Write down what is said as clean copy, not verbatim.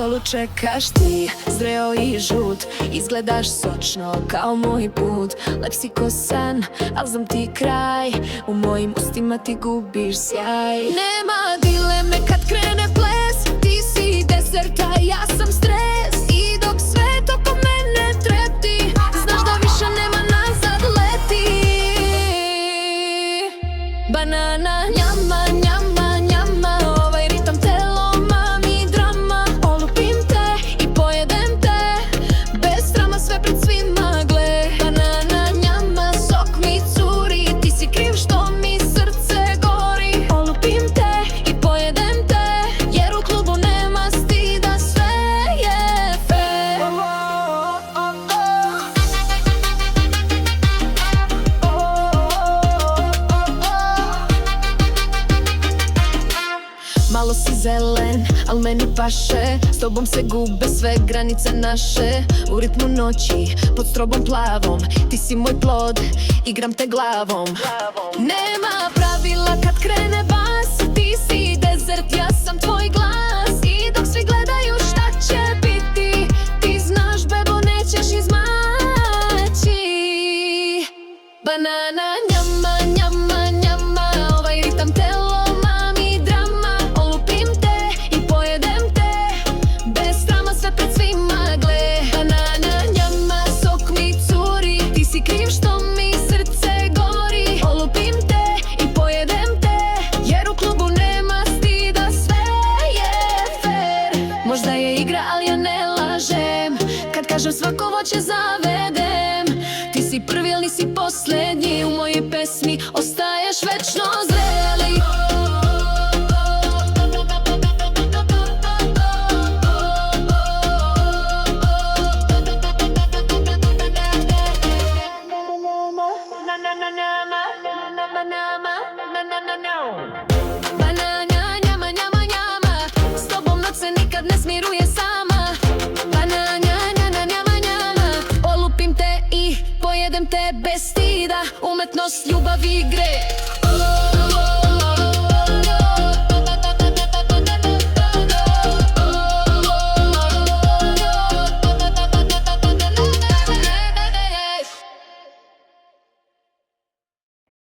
stolu čekaš ti, zreo i žut. Izgledaš sočno kao moj put. Lep si ko san, al znam ti kraj. U mojim ustima ti gubiš sjaj. Nema dileme kad krene ples. Ti si desert, a ja sam stres. I dok svet oko mene trepti, znaš da više nema nazad, leti. Banana, njama, njama, njama. Ovaj ritam telo, mami, drama. Olupim te i pojedem te, bez trama, sve pred svima, gle. Banana, njama, sok mi curi. Ti si kriv što mi srce gori. Olupim te i pojedem te, jer u klubu nema stida, sve je fair. Malo si zelen, al meni paše. S tobom se gube sve granice naše. U ritmu noći, pod strobom plavom. Ti si moj plod, igram te glavom. Nema pravila kad krene bas. Ti si desert, ja sam tvoj glas. I dok svi gledaju šta će biti, ti znaš, bebo, nećeš izmaći. Banana, njama, njama, njama. Ovaj ritam telo, mami, drama. Olupim te i pojedem te, bez trama, sve pred svima, gle. Banana, njama, sok mi curi. Ti si kriv što mi srce gori. Olupim te i pojedem te, jer u klubu nema stida, sve je fair. Možda je igra, ali ja ne lažem kad kažem svako voće zavedem. Ti si prvi, ali nisi posljednji. U mojoj pesmi ostaješ večno zreli. Banana, njama, njama, njama. S tobom noć se nikad ne smiruje sama. Banana, njama, njama, njama. Olupim te i pojedem te bez stida. Umetnost, ljubav, igre.